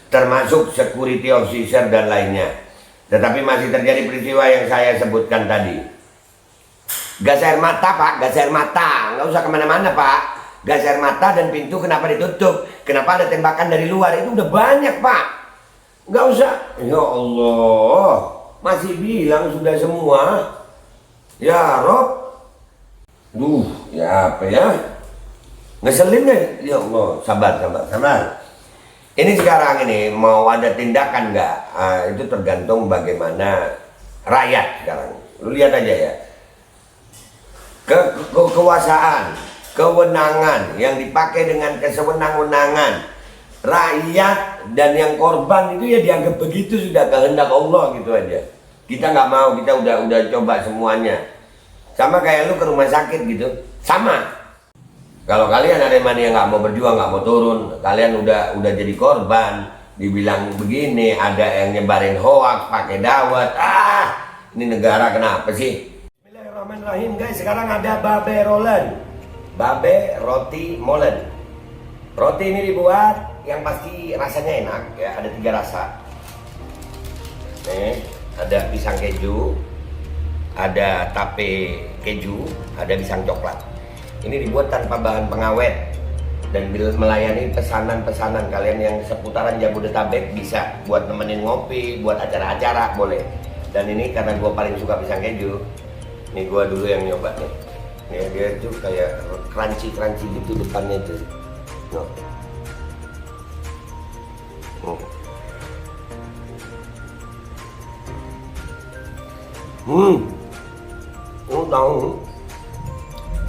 termasuk security officer dan lainnya. Tetapi masih terjadi peristiwa yang saya sebutkan tadi. Gas air mata Pak, gas air mata, nggak usah kemana-mana Pak. Gas air mata dan pintu kenapa ditutup? Kenapa ada tembakan dari luar? Itu udah banyak Pak. Nggak usah. Ya Allah, masih bilang sudah semua. Ya Rob. Ya apa ya? Ngeselin deh. Ya Allah, sabar. Ini sekarang ini mau ada tindakan nggak? Itu tergantung bagaimana rakyat sekarang. Lu lihat aja ya. Kekuasaan, kewenangan yang dipakai dengan kesewenang-wenangan, rakyat dan yang korban itu ya dianggap begitu, sudah kehendak Allah gitu aja. Kita nggak mau, kita udah coba semuanya. Sama kayak lu ke rumah sakit gitu, sama. Kalau kalian ada yang nggak mau berjuang, nggak mau turun, kalian udah jadi korban, dibilang begini, ada yang nyebarin hoax pakai dawet. Ini negara kenapa sih? Bismillahirrahmanirrahim guys. Sekarang ada babe rolen, babe roti molen. Roti ini dibuat yang pasti rasanya enak ya, ada 3 rasa. Nih, ada pisang keju, ada tape keju, ada pisang coklat. Ini dibuat tanpa bahan pengawet dan melayani pesanan-pesanan kalian yang seputaran Jabodetabek, bisa buat nemenin ngopi, buat acara-acara boleh. Dan ini karena gue paling suka pisang keju, ini gue dulu yang nyoba nih. Nih dia tuh kayak crunchy gitu depannya tuh. Tahu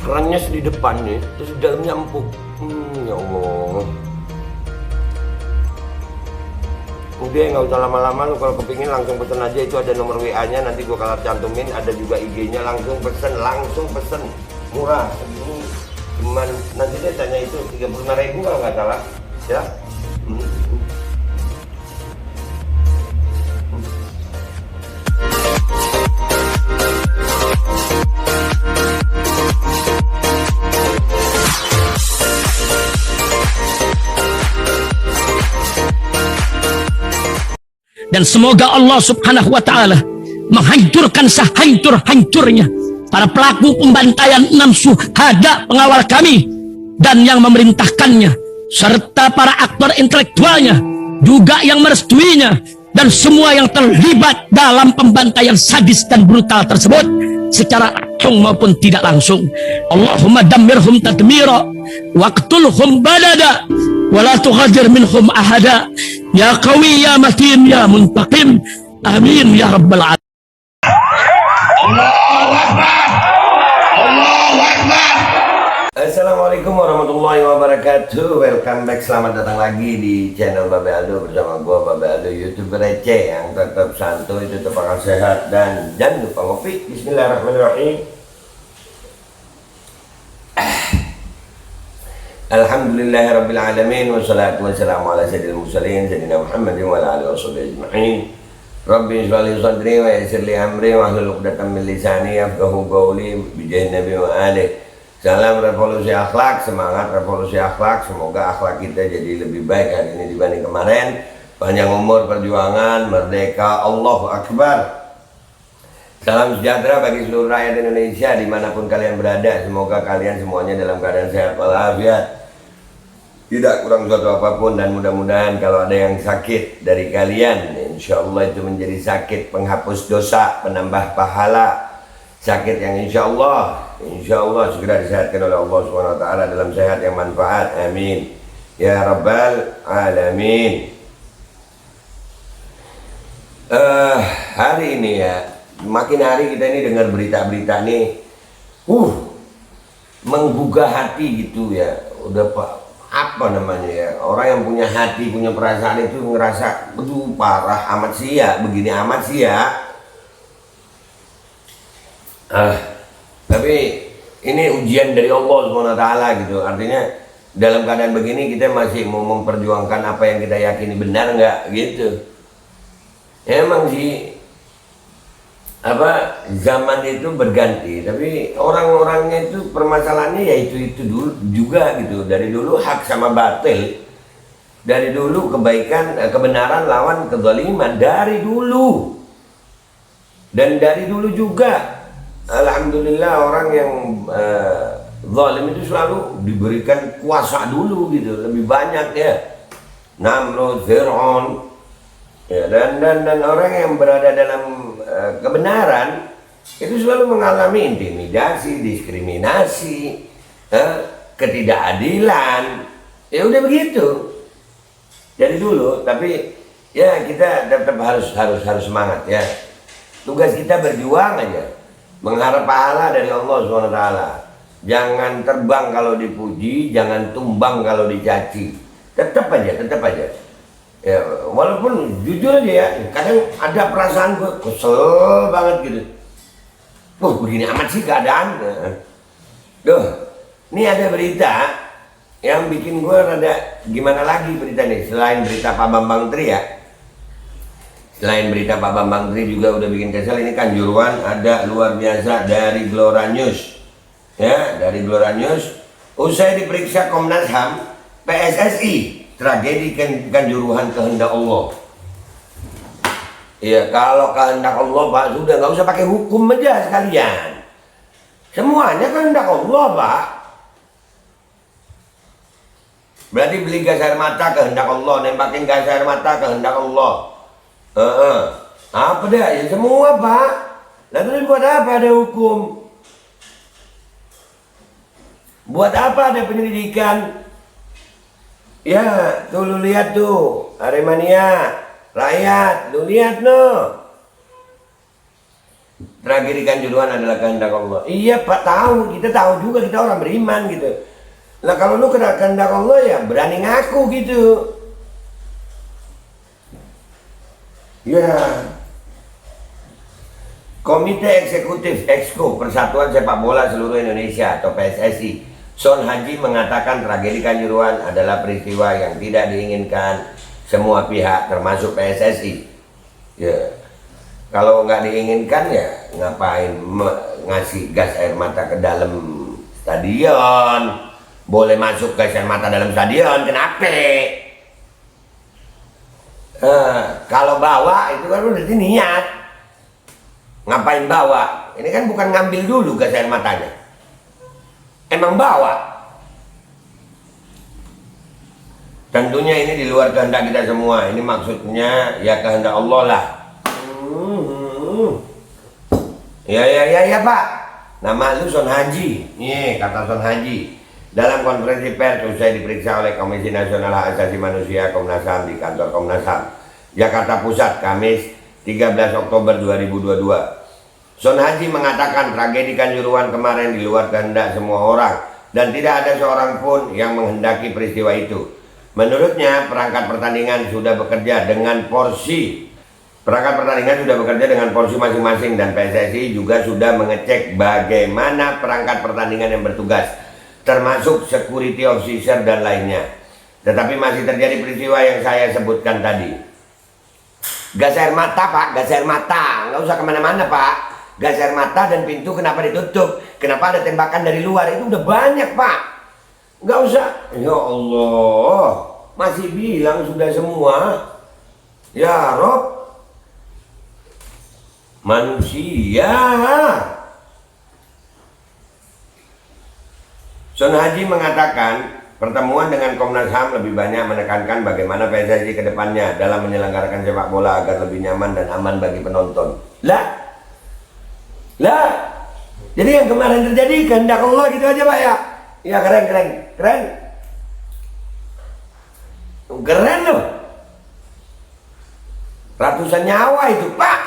kerennya di depannya, terus dalamnya empuk. Ya Allah. Udah nggak usah lama-lama, lu kalau kepingin langsung pesen aja, itu ada nomor WA-nya, nanti gua kalau cantumin, ada juga IG-nya, langsung pesen, murah. Ini cuman nanti dia tanya itu 35.000 kalau nggak salah, ya. Dan semoga Allah subhanahu wa ta'ala menghancurkan sehancur-hancurnya para pelaku pembantaian 6 syuhada pengawal kami dan yang memerintahkannya, serta para aktor intelektualnya juga yang merestuinya, dan semua yang terlibat dalam pembantaian sadis dan brutal tersebut secara langsung maupun tidak langsung. Allahumma dammirhum tadmira waqtulhum badada wala tughadir minhum ahada ya qawi ya matin ya muntaqim, amin ya rabbal alamin. Allahu Akbar, Allahu Akbar. Assalamualaikum warahmatullahi wabarakatuh. Welcome back, selamat datang lagi di channel Babe Aldo bersama gua Babe Aldo, YouTuber receh yang tetap santuy, tetap akan sehat, dan jangan lupa ngopi. Bismillahirrahmanirrahim. Alhamdulillahirabbil alamin, wassalatu wassalamu ala sayyidil mursalin sayyidina Muhammadin wa ala alihi washabihi ajma'in. Rabbi shrah li sadri wa yassir li amri wahlul 'uqdatam min lisani yafqahu qawli bi jahin nabi wa alihi. Salam revolusi akhlak, semangat revolusi akhlak. Semoga akhlak kita jadi lebih baik hari ini dibanding kemarin. Panjang umur, perjuangan, merdeka, Allahu Akbar. Salam sejahtera bagi seluruh rakyat Indonesia dimanapun kalian berada. Semoga kalian semuanya dalam keadaan sehat walafiat, tidak kurang suatu apapun, dan mudah-mudahan kalau ada yang sakit dari kalian, insya Allah itu menjadi sakit penghapus dosa, penambah pahala. Sakit yang insya Allah segera disehatkan oleh Allah Subhanahu wa ta'ala dalam sehat yang manfaat, amin ya rabbal alamin. Hari ini ya, makin hari kita ini dengar berita-berita nih menggugah hati gitu ya. Udah apa namanya ya, orang yang punya hati, punya perasaan itu ngerasa aduh parah amat sih ya, begini amat sih ya. Tapi ini ujian dari Allah SWT gitu. Artinya dalam keadaan begini kita masih mau memperjuangkan apa yang kita yakini benar nggak gitu. Emang sih zaman itu berganti, tapi orang-orangnya itu permasalahannya ya itu dulu juga gitu. Dari dulu hak sama batil Dari dulu kebaikan, kebenaran lawan kezaliman dari dulu. Dan dari dulu juga, alhamdulillah orang yang zalim itu selalu diberikan kuasa dulu gitu, lebih banyak ya. Namrud, Fir'aun, ya, dan orang yang berada dalam kebenaran itu selalu mengalami intimidasi, diskriminasi, ketidakadilan. Ya udah begitu dari dulu. Tapi ya kita tetap harus semangat ya. Tugas kita berjuang aja, mengharap pahala dari Allah SWT. Jangan terbang kalau dipuji, jangan tumbang kalau dicaci. Tetap aja ya, walaupun jujur aja ya, kadang ada perasaan gue kesel banget gitu. Begini amat sih keadaan. Duh, ini ada berita yang bikin gue rada gimana lagi berita nih. Selain berita Pak Bambang Tri ya, selain berita Pak Bambang Tri juga udah bikin kesel. Ini Kanjuruhan ada luar biasa dari Glora News ya, dari Glora News. Usai diperiksa Komnas HAM, PSSI, tragedi Kanjuruhan kehendak Allah. Iya, kalau kehendak Allah Pak, sudah nggak usah pakai hukum aja sekalian. Semuanya kehendak Allah Pak. Berarti beli gas air mata kehendak Allah, nembakin gas air mata kehendak Allah. Apa dah? Ya semua Pak. Lalu buat apa ada hukum? Buat apa ada penyelidikan? Ya, tuh lu lihat tuh, Aremania, rakyat, lu lihat no. Tragedi Kanjuruhan adalah kehendak Allah. Iya Pak, tahu, kita tahu juga, kita orang beriman gitu. Nah kalau lu kena kehendak Allah ya berani ngaku gitu. Ya. Komite Eksekutif Exco Persatuan Sepak Bola Seluruh Indonesia atau PSSI, Son Haji mengatakan tragedi Kanjuruhan adalah peristiwa yang tidak diinginkan semua pihak termasuk PSSI. Ya, kalau nggak diinginkan ya ngapain ngasih gas air mata ke dalam stadion? Boleh masuk gas air mata dalam stadion, kenapa? Kalau bawa itu kan udah niat. Ngapain bawa? Ini kan bukan ngambil dulu gas air matanya. Emang bawa. Tentunya ini di luar kehendak kita semua. Ini maksudnya ya kehendak Allah lah. Ya Pak. Nama lu Son Haji. Nih kata Son Haji. Dalam konferensi pers usai diperiksa oleh Komisi Nasional Hak Asasi Manusia Komnas HAM di kantor Komnas HAM Jakarta Pusat Kamis 13 Oktober 2022. Son Haji mengatakan tragedi Kanjuruhan kemarin di luar kehendak semua orang dan tidak ada seorang pun yang menghendaki peristiwa itu. Menurutnya perangkat pertandingan sudah bekerja dengan porsi masing-masing dan PSSI juga sudah mengecek bagaimana perangkat pertandingan yang bertugas termasuk security officer dan lainnya. Tetapi masih terjadi peristiwa yang saya sebutkan tadi. Gas air mata Pak, gas air mata, nggak usah kemana-mana Pak. Gas air mata dan pintu kenapa ditutup? Kenapa ada tembakan dari luar? Itu udah banyak Pak. Nggak usah. Ya Allah, masih bilang sudah semua. Ya Rob, manusia. Son Haji mengatakan pertemuan dengan Komnas HAM lebih banyak menekankan bagaimana PSSI ke depannya dalam menyelenggarakan sepak bola agar lebih nyaman dan aman bagi penonton. Lah, jadi yang kemarin terjadi kehendak Allah gitu aja Pak ya. Ya keren loh. Ratusan nyawa itu Pak.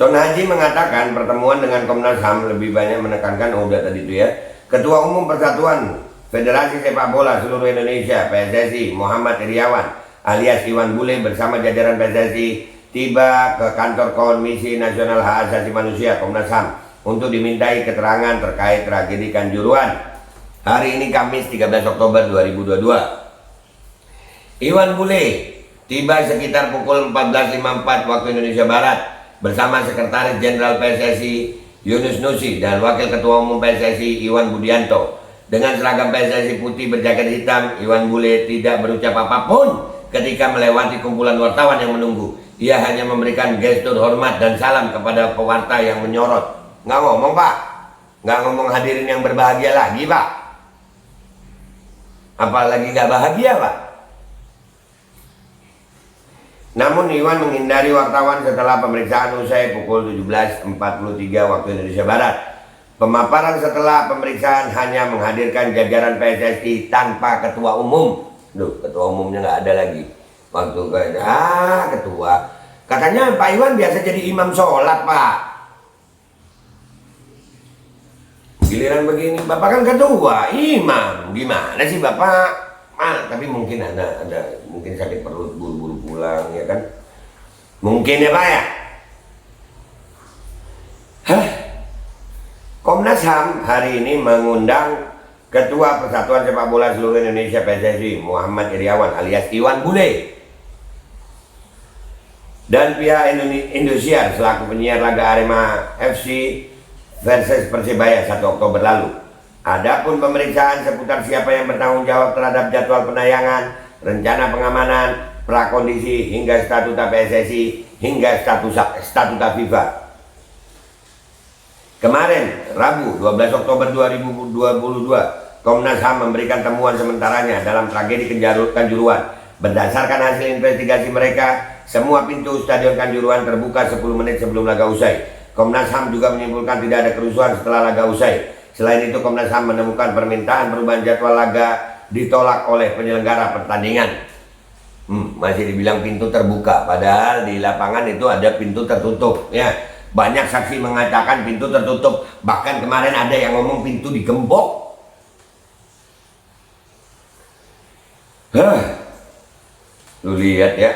Son Haji mengatakan pertemuan dengan Komnas HAM lebih banyak menekankan udah tadi itu ya. Ketua Umum Persatuan Federasi Sepak Bola Seluruh Indonesia PSSI Muhammad Iriawan alias Iwan Bule bersama jajaran PSSI tiba ke kantor Komisi Nasional Hak Asasi Manusia Komnas HAM untuk dimintai keterangan terkait tragedi Kanjuruhan. Hari ini Kamis 13 Oktober 2022. Iwan Bule tiba sekitar pukul 14.54 waktu Indonesia Barat bersama Sekretaris Jenderal PSSI Yunus Nusi dan Wakil Ketua Umum PSSI Iwan Budianto. Dengan seragam PSSI putih berjaket hitam, Iwan Bule tidak berucap apapun ketika melewati kumpulan wartawan yang menunggu. Ia hanya memberikan gestur hormat dan salam kepada pewarta yang menyorot. Nggak ngomong, Pak. Nggak ngomong hadirin yang berbahagia lagi, Pak. Apalagi nggak bahagia, Pak. Namun Iwan menghindari wartawan setelah pemeriksaan usai pukul 17.43 waktu Indonesia Barat. Pemaparan setelah pemeriksaan hanya menghadirkan jajaran PSSI tanpa ketua umum. Duh, ketua umumnya nggak ada lagi. Waktu ketua. Katanya Pak Iwan biasa jadi imam sholat, Pak. Giliran begini, Bapak kan ketua, imam. Gimana sih Bapak? Tapi mungkin ada mungkin sakit perut, buru-buru pulang, ya kan? Mungkin ya Pak ya? Komnas HAM hari ini mengundang Ketua Persatuan Sepak Bola Seluruh Indonesia PSSI Muhammad Iriawan alias Iwan Bule dan pihak Indosiar selaku penyiar laga Arema FC versus Persebaya 1 Oktober lalu. Adapun pemeriksaan seputar siapa yang bertanggung jawab terhadap jadwal penayangan, rencana pengamanan, prakondisi hingga statuta PSSI hingga statuta FIFA. Kemarin, Rabu 12 Oktober 2022, Komnas HAM memberikan temuan sementaranya dalam tragedi Kanjuruhan. Berdasarkan hasil investigasi mereka, semua pintu Stadion Kanjuruhan terbuka 10 menit sebelum laga usai. Komnas HAM juga menyimpulkan tidak ada kerusuhan setelah laga usai. Selain itu, Komnas HAM menemukan permintaan perubahan jadwal laga ditolak oleh penyelenggara pertandingan. Masih dibilang pintu terbuka, padahal di lapangan itu ada pintu tertutup. Ya, banyak saksi mengatakan pintu tertutup. Bahkan kemarin ada yang ngomong pintu digembok. Lu lihat ya.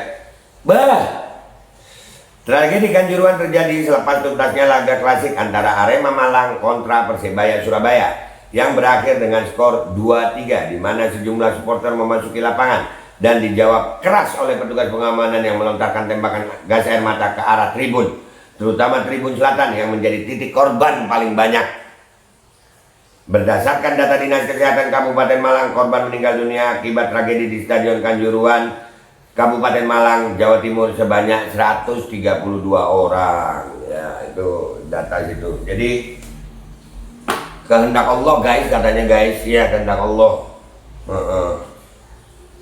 Tragedi Kanjuruhan terjadi selepas tuntasnya laga klasik antara Arema Malang kontra Persebaya Surabaya yang berakhir dengan skor 2-3, di mana sejumlah supporter memasuki lapangan dan dijawab keras oleh petugas pengamanan yang melontarkan tembakan gas air mata ke arah tribun, terutama tribun selatan yang menjadi titik korban paling banyak. Berdasarkan data Dinas Kesehatan Kabupaten Malang, korban meninggal dunia akibat tragedi di Stadion Kanjuruhan Kabupaten Malang, Jawa Timur sebanyak 132 orang. Ya, itu data situ. Jadi kehendak Allah guys, katanya guys, ya kehendak Allah.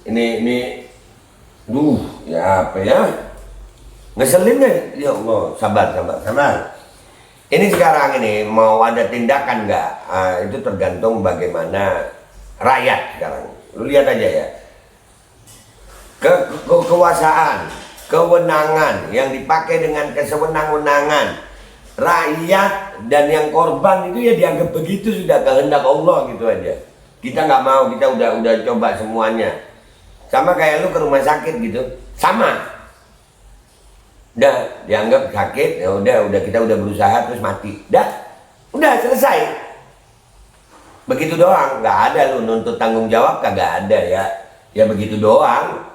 Ini ya apa ya? Ngeselin deh, ya Allah, sabar. Ini sekarang ini mau ada tindakan nggak? Itu tergantung bagaimana rakyat sekarang. Lu lihat aja ya. Kekuasaan, kewenangan yang dipakai dengan kesewenang-wenangan rakyat dan yang korban itu ya dianggap begitu, sudah kehendak Allah gitu aja. Kita nggak mau, kita udah coba semuanya. Sama kayak lu ke rumah sakit gitu, sama. Udah dianggap sakit, ya udah kita udah berusaha terus mati. Udah selesai. Begitu doang, nggak ada lu nuntut tanggung jawab, kagak ada ya. Ya begitu doang.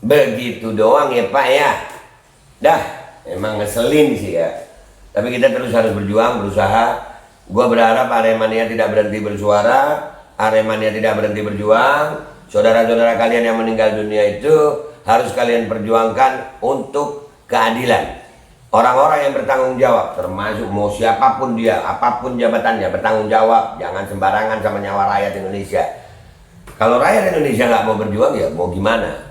Begitu doang ya Pak ya. Emang ngeselin sih ya. Tapi kita terus harus berjuang, berusaha. Gua berharap Aremania tidak berhenti bersuara, Aremania tidak berhenti berjuang. Saudara-saudara kalian yang meninggal dunia itu harus kalian perjuangkan untuk keadilan. Orang-orang yang bertanggung jawab, termasuk mau siapapun dia, apapun jabatannya, bertanggung jawab. Jangan sembarangan sama nyawa rakyat Indonesia. Kalau rakyat Indonesia nggak mau berjuang, ya mau gimana?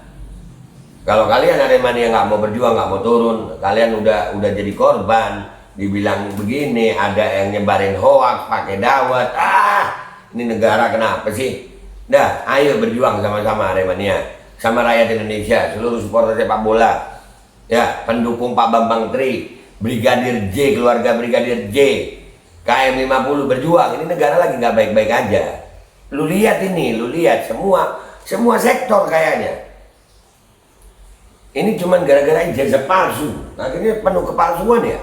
Kalau kalian Aremania nggak mau berjuang, nggak mau turun, kalian udah jadi korban. Dibilang begini, ada yang nyebarin hoax, pakai dawet. Ini negara kenapa sih? Ayo berjuang sama-sama Aremania, sama rakyat Indonesia, seluruh supporter sepak bola. Ya, pendukung Pak Bambang Tri, Brigadir J, keluarga Brigadir J, KM 50 berjuang. Ini negara lagi nggak baik-baik aja. Lu lihat ini, semua sektor kayaknya. Ini cuman gara-gara ijazah palsu, akhirnya penuh kepalsuan ya.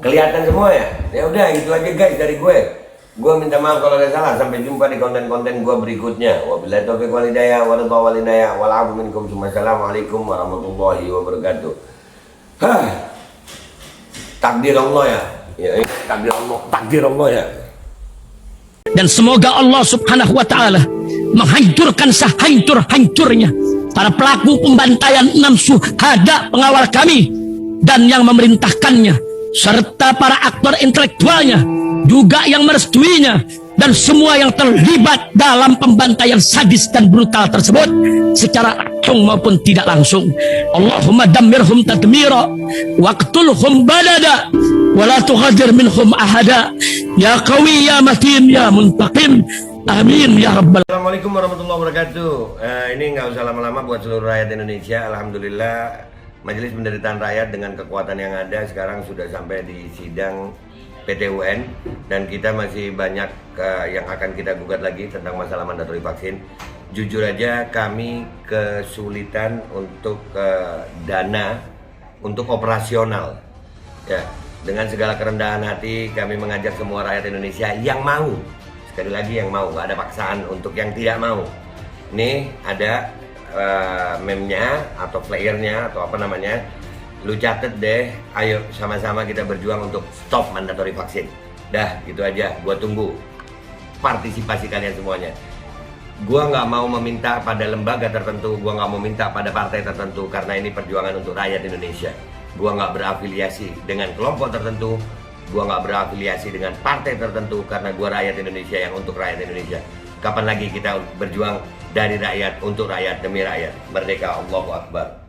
Kelihatan semua ya. Ya udah gitu aja guys dari gue. Gue minta maaf kalau ada salah. Sampai jumpa di konten-konten gue berikutnya. Wabillahi taufiq wal hidayah wa ridha wal inayah wal 'afwu minkum. Assalamualaikum warahmatullahi wabarakatuh. Takdir Allah ya. Ya, takdir Allah ya. Dan semoga Allah subhanahu wa ta'ala menghancurkan sehancur-hancurnya para pelaku pembantaian 6 syuhada pengawal kami dan yang memerintahkannya, serta para aktor intelektualnya juga yang merestuinya, dan semua yang terlibat dalam pembantaian sadis dan brutal tersebut secara langsung maupun tidak langsung. Allahumma dammirhum tadmira waqtulhum badada wala tughadir minhum ahada ya qawi ya matin ya muntaqim, amin ya rabbal. Assalamualaikum warahmatullahi wabarakatuh. Ini nggak usah lama-lama buat seluruh rakyat Indonesia. Alhamdulillah Majelis Penderitaan Rakyat dengan kekuatan yang ada sekarang sudah sampai di sidang PT UN, dan kita masih banyak yang akan kita gugat lagi tentang masalah mandatori vaksin. Jujur aja kami kesulitan untuk dana untuk operasional ya. Dengan segala kerendahan hati kami mengajak semua rakyat Indonesia yang mau, sekali lagi yang mau, nggak ada paksaan untuk yang tidak mau. Nih ada meme-nya atau flyernya atau apa namanya, lu catet deh, ayo sama-sama kita berjuang untuk stop mandatori vaksin. Dah gitu aja, gua tunggu partisipasi kalian semuanya. Gua nggak mau meminta pada lembaga tertentu, gua nggak mau minta pada partai tertentu, karena ini perjuangan untuk rakyat Indonesia. Gua nggak berafiliasi dengan kelompok tertentu, gua nggak berafiliasi dengan partai tertentu, karena gua rakyat Indonesia yang untuk rakyat Indonesia. Kapan lagi kita berjuang dari rakyat untuk rakyat demi rakyat? Merdeka, Allahu Akbar.